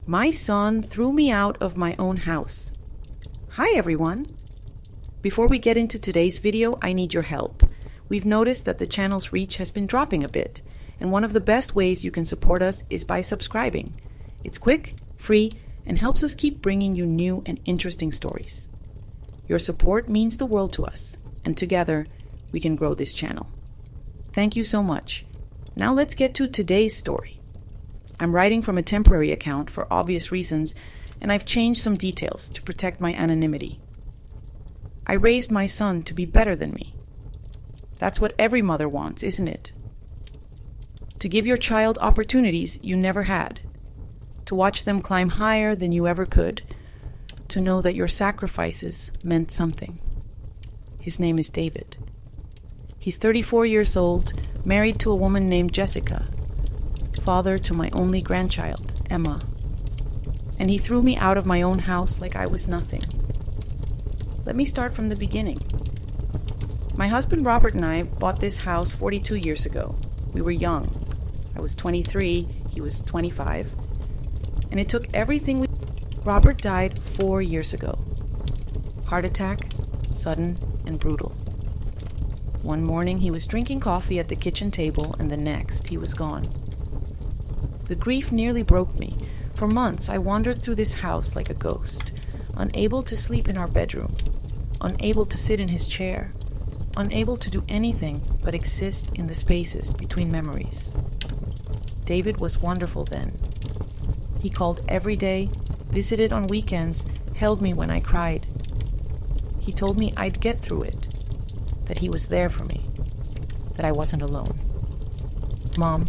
My son threw me out of my own house. Hi everyone! Before we get into today's video, I need your help. We've noticed that the channel's reach has been dropping a bit, and one of the best ways you can support us is by subscribing. It's quick, free, and helps us keep bringing you new and interesting stories. Your support means the world to us, and together we can grow this channel. Thank you so much. Now let's get to today's story. I'm writing from a temporary account for obvious reasons, and I've changed some details to protect my anonymity. I raised my son to be better than me. That's what every mother wants, isn't it? To give your child opportunities you never had. To watch them climb higher than you ever could. To know that your sacrifices meant something. His name is David. He's 34 years old, married to a woman named Jessica, father to my only grandchild, Emma. And he threw me out of my own house like I was nothing. Let me start from the beginning. My husband Robert and I bought this house 42 years ago. We were young. I was 23, he was 25. And it took everything Robert died 4 years ago. Heart attack, sudden and brutal. One morning he was drinking coffee at the kitchen table, and the next he was gone. The grief nearly broke me. For months I wandered through this house like a ghost, unable to sleep in our bedroom, unable to sit in his chair, unable to do anything but exist in the spaces between memories. David was wonderful then. He called every day, visited on weekends, held me when I cried. He told me I'd get through it, that he was there for me, that I wasn't alone. "Mom,"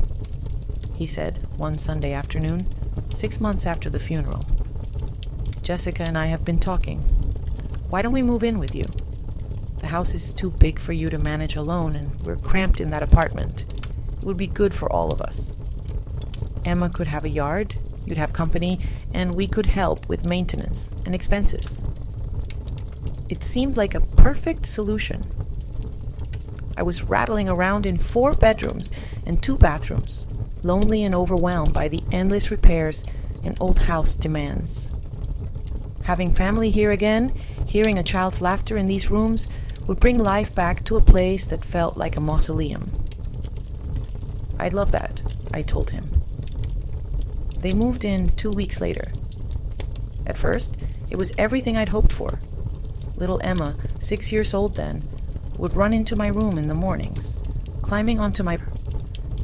he said one Sunday afternoon, 6 months after the funeral, "Jessica and I have been talking. Why don't we move in with you? The house is too big for you to manage alone, and we're cramped in that apartment. It would be good for all of us. Emma could have a yard, you'd have company, and we could help with maintenance and expenses." It seemed like a perfect solution. I was rattling around in 4 bedrooms and 2 bathrooms, lonely and overwhelmed by the endless repairs an old house demands. Having family here again, hearing a child's laughter in these rooms, would bring life back to a place that felt like a mausoleum. "I'd love that," I told him. They moved in 2 weeks later. At first, it was everything I'd hoped for. Little Emma, 6 years old then, would run into my room in the mornings, climbing onto my...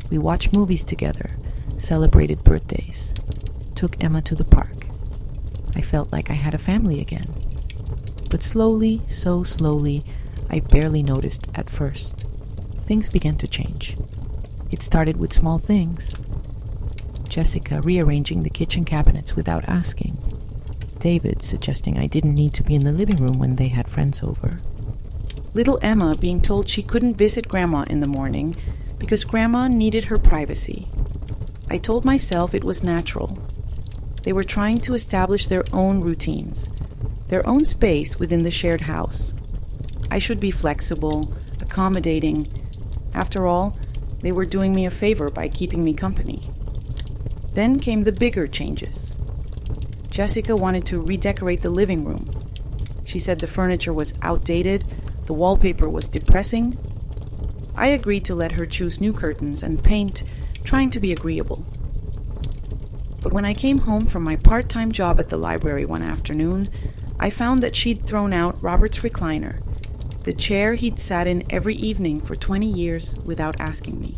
We watched movies together, celebrated birthdays, took Emma to the park. I felt like I had a family again. But slowly, so slowly, I barely noticed at first. Things began to change. It started with small things. Jessica rearranging the kitchen cabinets without asking. David suggesting I didn't need to be in the living room when they had friends over. Little Emma being told she couldn't visit Grandma in the morning because Grandma needed her privacy. I told myself it was natural. They were trying to establish their own routines, their own space within the shared house. I should be flexible, accommodating. After all, they were doing me a favor by keeping me company. Then came the bigger changes. Jessica wanted to redecorate the living room. She said the furniture was outdated, the wallpaper was depressing. I agreed to let her choose new curtains and paint, trying to be agreeable. But when I came home from my part-time job at the library one afternoon, I found that she'd thrown out Robert's recliner, the chair he'd sat in every evening for 20 years without asking me.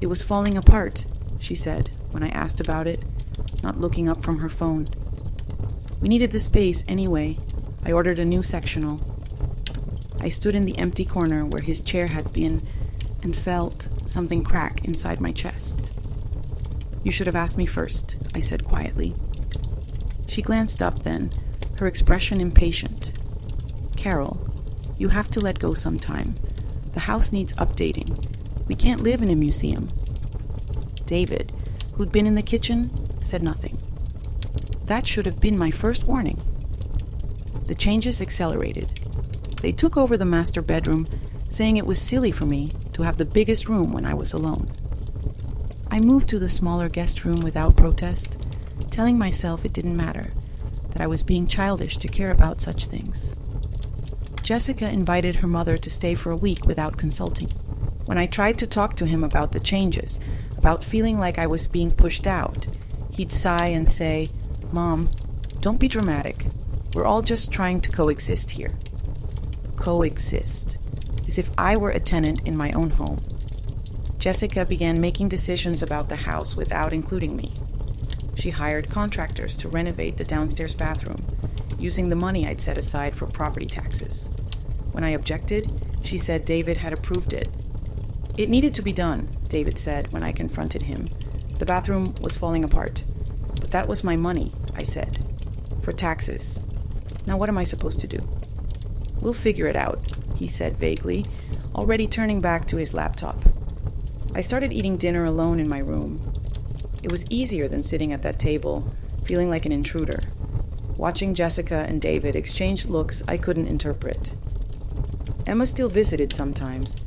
"It was falling apart," she said when I asked about it, not looking up from her phone. "We needed the space anyway. I ordered a new sectional." I stood in the empty corner where his chair had been and felt something crack inside my chest. "You should have asked me first," I said quietly. She glanced up then, her expression impatient. "Carol, you have to let go sometime. The house needs updating. We can't live in a museum." David, who'd been in the kitchen, said nothing. That should have been my first warning. The changes accelerated. They took over the master bedroom, saying it was silly for me to have the biggest room when I was alone. I moved to the smaller guest room without protest, telling myself it didn't matter, that I was being childish to care about such things. Jessica invited her mother to stay for a week without consulting. When I tried to talk to him about the changes, about feeling like I was being pushed out, he'd sigh and say, "Mom, don't be dramatic. We're all just trying to coexist here." Coexist. As if I were a tenant in my own home. Jessica began making decisions about the house without including me. She hired contractors to renovate the downstairs bathroom, using the money I'd set aside for property taxes. When I objected, she said David had approved it. "It needed to be done," David said when I confronted him. "The bathroom was falling apart." "But that was my money," I said. "For taxes. Now what am I supposed to do?" "We'll figure it out," he said vaguely, already turning back to his laptop. I started eating dinner alone in my room. It was easier than sitting at that table, feeling like an intruder, watching Jessica and David exchange looks I couldn't interpret. Emma still visited sometimes,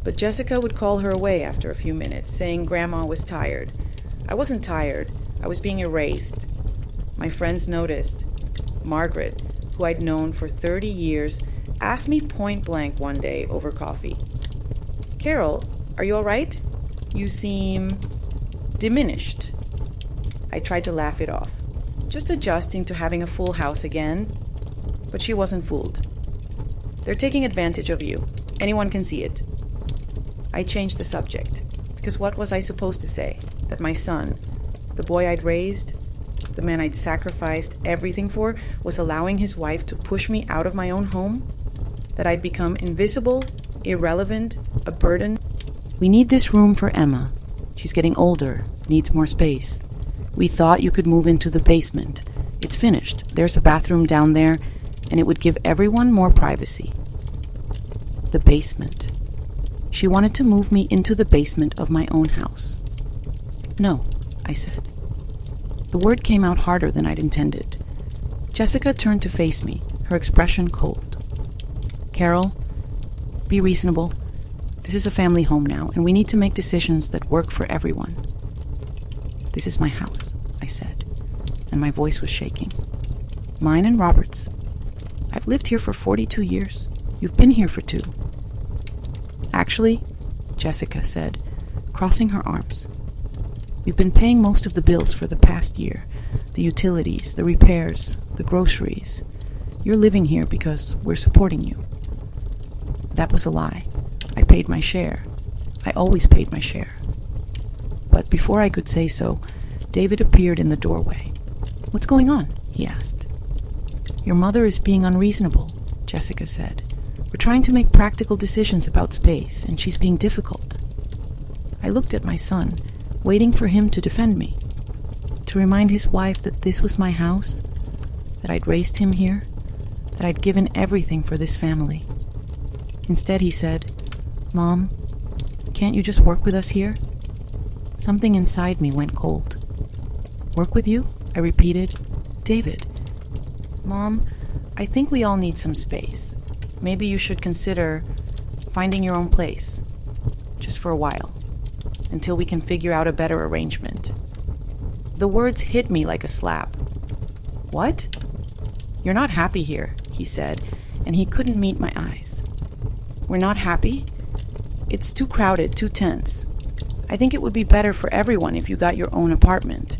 but Jessica would call her away after a few minutes, saying Grandma was tired. I wasn't tired. I was being erased. My friends noticed. Margaret, who I'd known for 30 years, asked me point blank one day over coffee, "Carol, are you all right? You seem diminished." I tried to laugh it off, just adjusting to having a full house again, but she wasn't fooled. "They're taking advantage of you. Anyone can see it." I changed the subject, because what was I supposed to say? That my son, the boy I'd raised, the man I'd sacrificed everything for, was allowing his wife to push me out of my own home? That I'd become invisible, irrelevant, a burden? "We need this room for Emma. She's getting older, needs more space. We thought you could move into the basement. It's finished. There's a bathroom down there, and it would give everyone more privacy." The basement. She wanted to move me into the basement of my own house. "No," I said. The word came out harder than I'd intended. Jessica turned to face me, her expression cold. "Carol, be reasonable. This is a family home now, and we need to make decisions that work for everyone." "This is my house," I said, and my voice was shaking. "Mine and Robert's. I've lived here for 42 years. You've been here for 2. "Actually," Jessica said, crossing her arms, "we've been paying most of the bills for the past year. The utilities, the repairs, the groceries. You're living here because we're supporting you." That was a lie. I paid my share. I always paid my share. But before I could say so, David appeared in the doorway. "What's going on?" he asked. "Your mother is being unreasonable," Jessica said. "We're trying to make practical decisions about space, and she's being difficult." I looked at my son, waiting for him to defend me, to remind his wife that this was my house, that I'd raised him here, that I'd given everything for this family. Instead, he said, "Mom, can't you just work with us here?" Something inside me went cold. "Work with you?" I repeated. "David." "Mom, I think we all need some space. Maybe you should consider finding your own place, just for a while, until we can figure out a better arrangement." The words hit me like a slap. "What?" "You're not happy here," he said, and he couldn't meet my eyes. "We're not happy? It's too crowded, too tense. I think it would be better for everyone if you got your own apartment.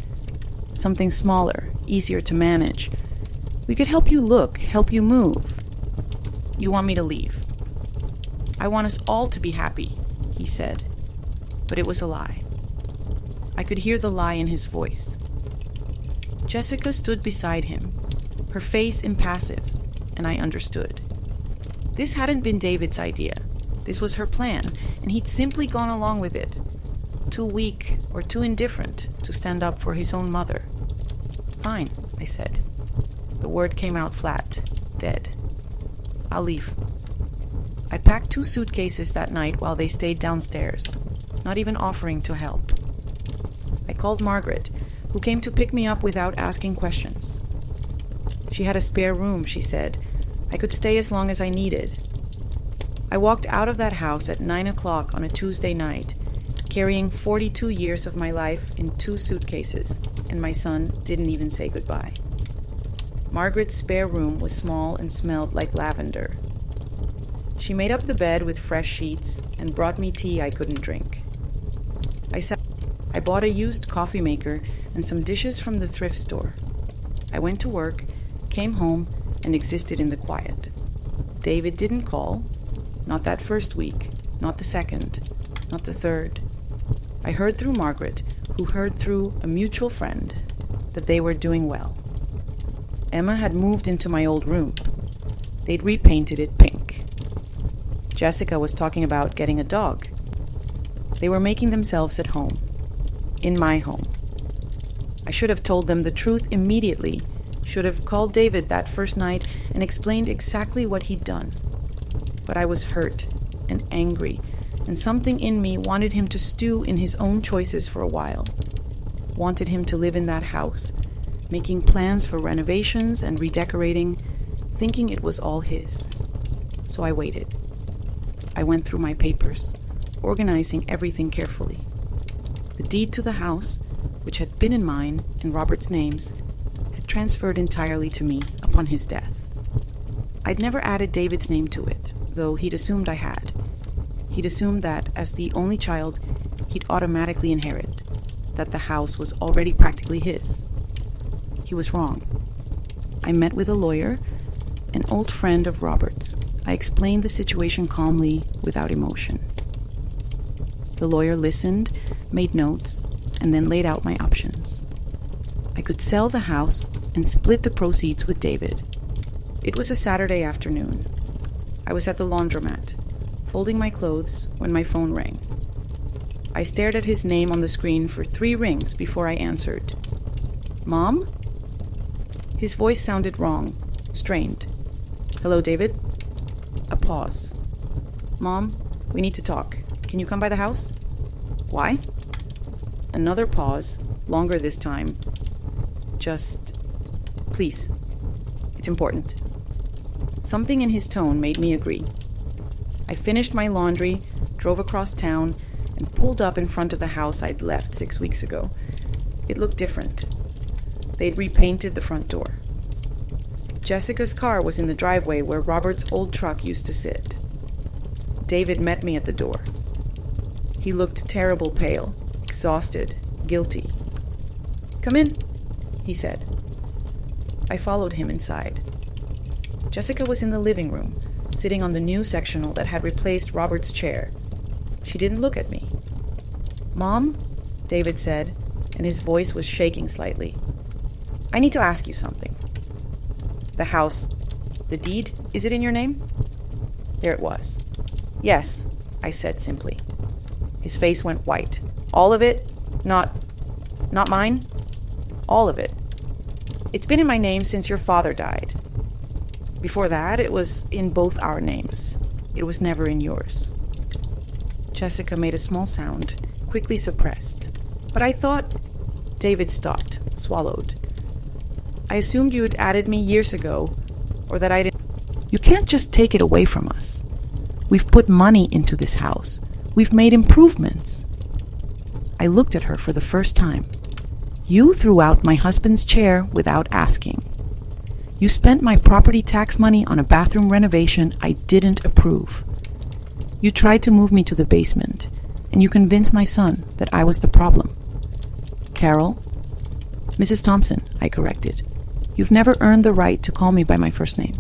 Something smaller, easier to manage. We could help you look, help you move." "You want me to leave?" "I want us all to be happy," he said. But it was a lie. I could hear the lie in his voice. Jessica stood beside him, her face impassive, and I understood. This hadn't been David's idea. This was her plan, and he'd simply gone along with it. Too weak or too indifferent to stand up for his own mother. "Fine," I said. The word came out flat, dead. "I'll leave." I packed 2 suitcases that night while they stayed downstairs, not even offering to help. I called Margaret, who came to pick me up without asking questions. She had a spare room, she said. I could stay as long as I needed. I walked out of that house at 9 o'clock on a Tuesday night, carrying 42 years of my life in 2 suitcases. and my son didn't even say goodbye. Margaret's spare room was small and smelled like lavender. She made up the bed with fresh sheets and brought me tea I couldn't drink. I bought a used coffee maker and some dishes from the thrift store. I went to work, came home, and existed in the quiet. David didn't call. Not that first week, not the second, not the third. I heard through Margaret, who heard through a mutual friend, that they were doing well. Emma had moved into my old room. They'd repainted it pink. Jessica was talking about getting a dog. They were making themselves at home. In my home. I should have told them the truth immediately, should have called David that first night and explained exactly what he'd done. But I was hurt and angry, and something in me wanted him to stew in his own choices for a while. Wanted him to live in that house, making plans for renovations and redecorating, thinking it was all his. So I waited. I went through my papers, organizing everything carefully. The deed to the house, which had been in mine and Robert's names, had transferred entirely to me upon his death. I'd never added David's name to it, though he'd assumed I had. He'd assumed that, as the only child, he'd automatically inherit, that the house was already practically his. He was wrong. I met with a lawyer, an old friend of Robert's. I explained the situation calmly, without emotion. The lawyer listened, made notes, and then laid out my options. I could sell the house and split the proceeds with David. It was a Saturday afternoon. I was at the laundromat, folding my clothes, when my phone rang. I stared at his name on the screen for 3 rings before I answered. "Mom?" His voice sounded wrong, strained. "Hello, David?" A pause. "Mom, we need to talk. Can you come by the house?" "Why?" Another pause, longer this time. "Just, please. It's important." Something in his tone made me agree. I finished my laundry, drove across town, and pulled up in front of the house I'd left 6 weeks ago. It looked different. They'd repainted the front door. Jessica's car was in the driveway where Robert's old truck used to sit. David met me at the door. He looked terrible pale, exhausted, guilty. "Come in," he said. I followed him inside. Jessica was in the living room, sitting on the new sectional that had replaced Robert's chair. She didn't look at me. "Mom," David said, and his voice was shaking slightly. "I need to ask you something. The house, the deed, is it in your name?" There it was. "Yes," I said simply. His face went white. "All of it? Not mine?" "All of it. It's been in my name since your father died. Before that, it was in both our names. It was never in yours." Jessica made a small sound, quickly suppressed. "But I thought—" David stopped, swallowed. "I assumed you had added me years ago, or that I didn't—" "You can't just take it away from us. We've put money into this house. We've made improvements." I looked at her for the first time. "You threw out my husband's chair without asking. You spent my property tax money on a bathroom renovation I didn't approve. You tried to move me to the basement, and you convinced my son that I was the problem. Carol, Mrs. Thompson," I corrected. "You've never earned the right to call me by my first name."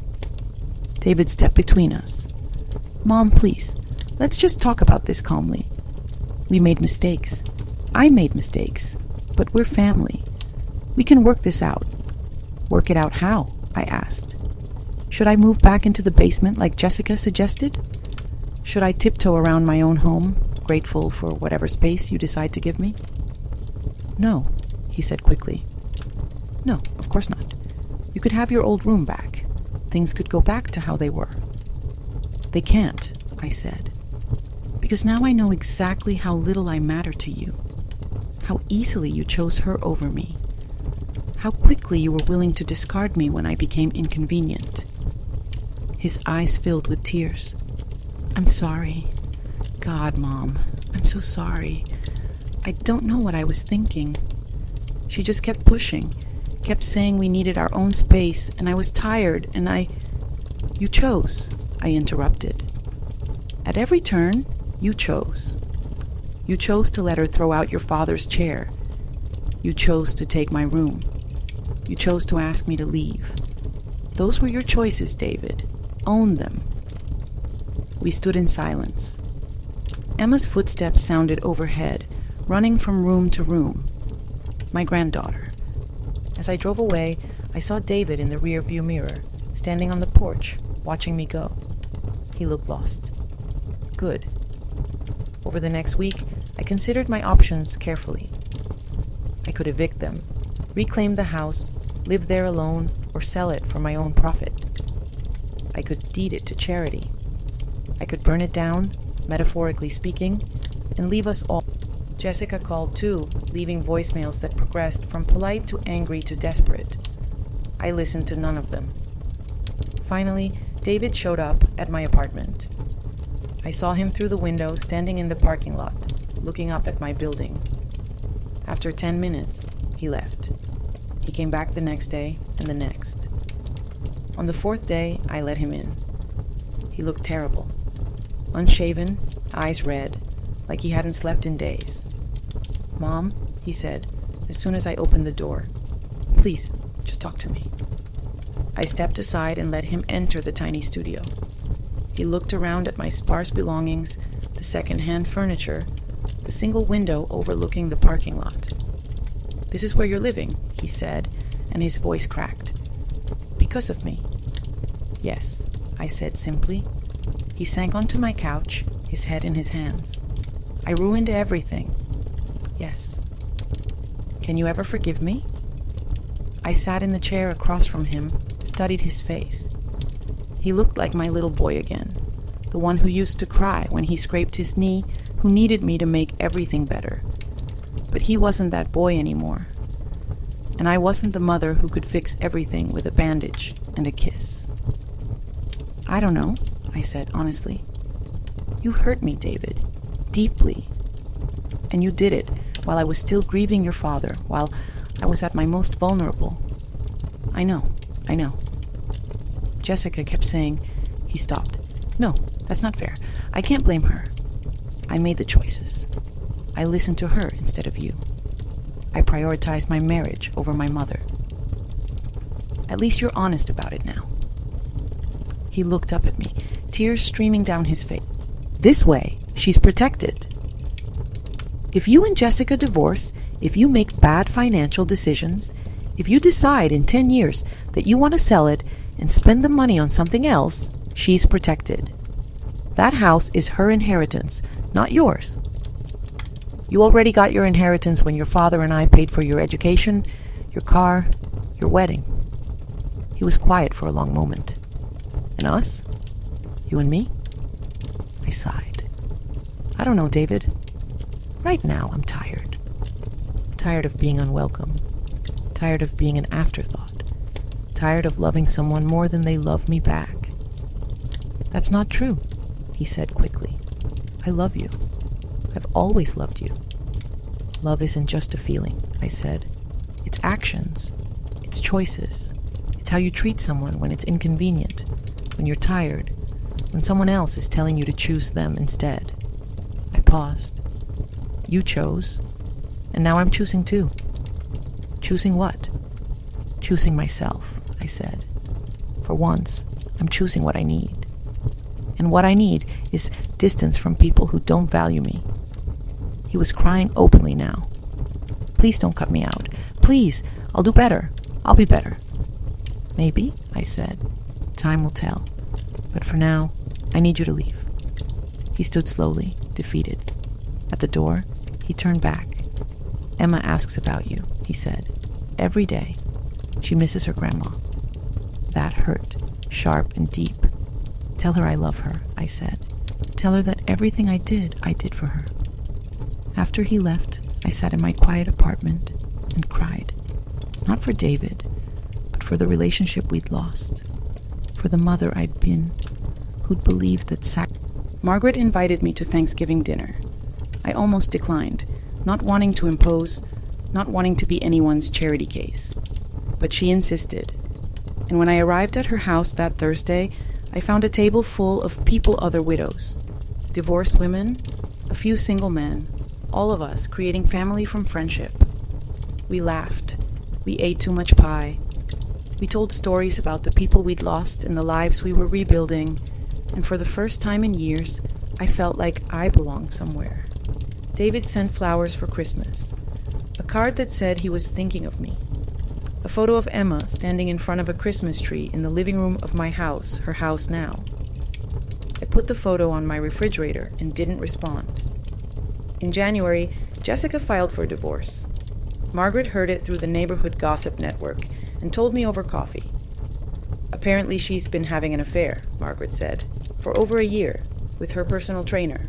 David stepped between us. "Mom, please, let's just talk about this calmly. We made mistakes. I made mistakes, but we're family. We can work this out." "Work it out how?" I asked. "Should I move back into the basement like Jessica suggested? Should I tiptoe around my own home, grateful for whatever space you decide to give me?" "No," he said quickly. "No, of course not. You could have your old room back. Things could go back to how they were." "They can't," I said, "because now I know exactly how little I matter to you, how easily you chose her over me, how quickly you were willing to discard me when I became inconvenient." His eyes filled with tears. "I'm sorry. God, Mom, I'm so sorry. I don't know what I was thinking." She just kept pushing, kept saying we needed our own space, and I was tired, and You chose, I interrupted. At every turn, you chose. You chose to let her throw out your father's chair. You chose to take my room. You chose to ask me to leave. Those were your choices, David. Own them. We stood in silence. Emma's footsteps sounded overhead, running from room to room. My granddaughter. As I drove away, I saw David in the rear-view mirror, standing on the porch, watching me go. He looked lost. Good. Over the next week, I considered my options carefully. I could evict them, reclaim the house, live there alone, or sell it for my own profit. I could deed it to charity. I could burn it down, metaphorically speaking, and leave us all. Jessica called too, leaving voicemails that progressed from polite to angry to desperate. I listened to none of them. Finally, David showed up at my apartment. I saw him through the window, standing in the parking lot, looking up at my building. After 10 minutes, he left. He came back the next day and the next. On the fourth day, I let him in. He looked terrible. Unshaven, eyes red, like he hadn't slept in days. "Mom," he said, as soon as I opened the door. "Please, just talk to me." I stepped aside and let him enter the tiny studio. He looked around at my sparse belongings, the second-hand furniture, the single window overlooking the parking lot. "This is where you're living," he said, and his voice cracked. "Because of me." "Yes," I said simply. He sank onto my couch, his head in his hands. "I ruined everything." "Yes." "Can you ever forgive me?" I sat in the chair across from him, studied his face. He looked like my little boy again, the one who used to cry when he scraped his knee, who needed me to make everything better. But he wasn't that boy anymore. And I wasn't the mother who could fix everything with a bandage and a kiss. "I don't know," I said honestly. "You hurt me, David, deeply. And you did it while I was still grieving your father, while I was at my most vulnerable. I know. Jessica kept saying." He stopped. "No, that's not fair. I can't blame her. I made the choices. I listened to her instead of you. I prioritized my marriage over my mother. At least you're honest about it now." He looked up at me, tears streaming down his face. "This way, she's protected. If you and Jessica divorce, if you make bad financial decisions, if you decide in 10 years that you want to sell it and spend the money on something else, she's protected. That house is her inheritance, not yours. You already got your inheritance when your father and I paid for your education, your car, your wedding." He was quiet for a long moment. "And us? You and me?" I sighed. "I don't know, David. Right now, I'm tired. Tired of being unwelcome. Tired of being an afterthought. Tired of loving someone more than they love me back." "That's not true," he said quickly. "I love you. I've always loved you." "Love isn't just a feeling," I said. "It's actions. It's choices. It's how you treat someone when it's inconvenient, when you're tired, when someone else is telling you to choose them instead." I paused. "You chose, and now I'm choosing too." "Choosing what?" "Choosing myself," I said. "For once, I'm choosing what I need. And what I need is distance from people who don't value me." He was crying openly now. "Please don't cut me out. Please, I'll do better. I'll be better." "Maybe," I said. "Time will tell. But for now, I need you to leave." He stood slowly, defeated. At the door, he turned back. "Emma asks about you," he said. "Every day. She misses her grandma." That hurt, sharp and deep. "Tell her I love her," I said. "Tell her that everything I did for her." After he left, I sat in my quiet apartment and cried. Not for David, but for the relationship we'd lost. For the mother I'd been, who'd believed that Margaret invited me to Thanksgiving dinner. I almost declined, not wanting to impose, not wanting to be anyone's charity case. But she insisted. And when I arrived at her house that Thursday, I found a table full of people other widows. Divorced women, a few single men, all of us creating family from friendship. We laughed. We ate too much pie. We told stories about the people we'd lost and the lives we were rebuilding, and for the first time in years, I felt like I belonged somewhere. David sent flowers for Christmas, a card that said he was thinking of me, a photo of Emma standing in front of a Christmas tree in the living room of my house, her house now. I put the photo on my refrigerator and didn't respond. In January, Jessica filed for divorce. Margaret heard it through the neighborhood gossip network and told me over coffee. Apparently she's been having an affair, Margaret said, for over a year, with her personal trainer.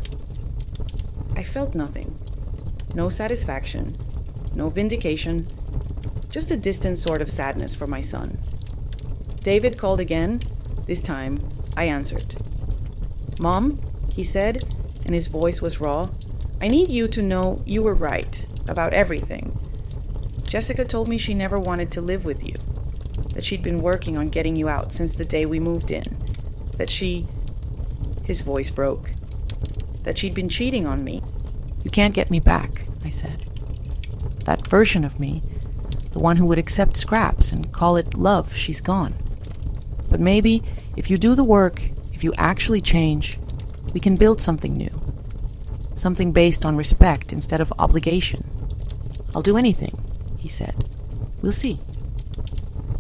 I felt nothing. No satisfaction, no vindication, just a distant sort of sadness for my son. David called again. This time, I answered. "Mom," he said, and his voice was raw, "I need you to know you were right about everything. Jessica told me she never wanted to live with you, that she'd been working on getting you out since the day we moved in, that his voice broke, that she'd been cheating on me." "You can't get me back," I said. "That version of me, the one who would accept scraps and call it love, she's gone. But maybe, if you do the work, if you actually change, we can build something new. Something based on respect instead of obligation. I'll do anything," he said. "We'll see."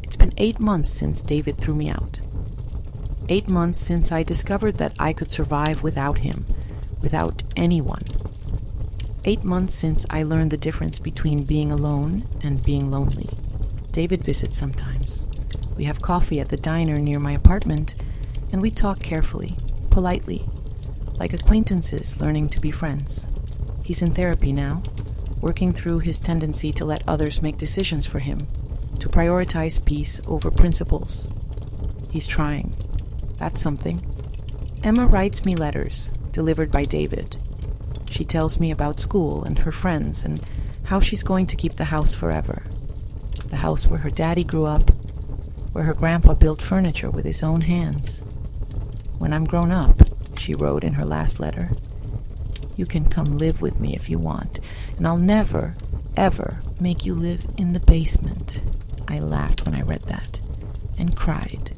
It's been 8 months since David threw me out. 8 months since I discovered that I could survive without him, without anyone. 8 months since I learned the difference between being alone and being lonely. David visits sometimes. We have coffee at the diner near my apartment, and we talk carefully, politely, like acquaintances learning to be friends. He's in therapy now, working through his tendency to let others make decisions for him, to prioritize peace over principles. He's trying. That's something. Emma writes me letters, delivered by David. She tells me about school and her friends and how she's going to keep the house forever. The house where her daddy grew up, where her grandpa built furniture with his own hands. "When I'm grown up," she wrote in her last letter, "you can come live with me if you want, and I'll never, ever make you live in the basement." I laughed when I read that, and cried.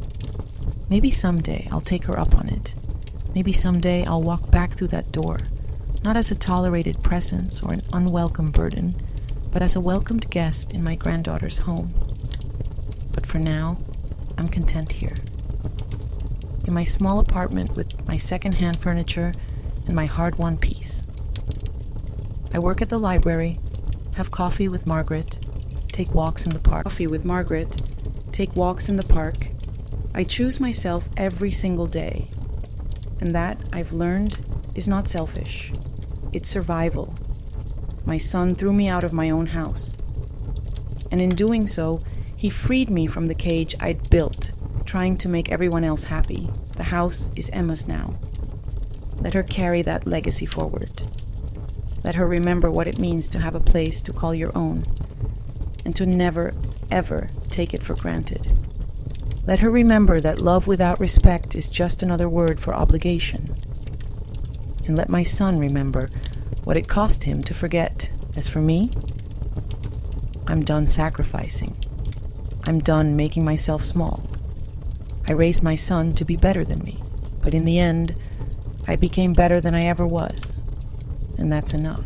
Maybe someday I'll take her up on it. Maybe someday I'll walk back through that door, not as a tolerated presence or an unwelcome burden, but as a welcomed guest in my granddaughter's home. But for now, I'm content here. In my small apartment with my second-hand furniture and my hard-won peace. I work at the library, have coffee with Margaret, take walks in the park. I choose myself every single day. And that, I've learned, is not selfish. It's survival. My son threw me out of my own house. And in doing so, he freed me from the cage I'd built, trying to make everyone else happy. The house is Emma's now. Let her carry that legacy forward. Let her remember what it means to have a place to call your own, and to never, ever take it for granted. Let her remember that love without respect is just another word for obligation. And let my son remember what it cost him to forget. As for me, I'm done sacrificing. I'm done making myself small. I raised my son to be better than me, but in the end, I became better than I ever was, and that's enough.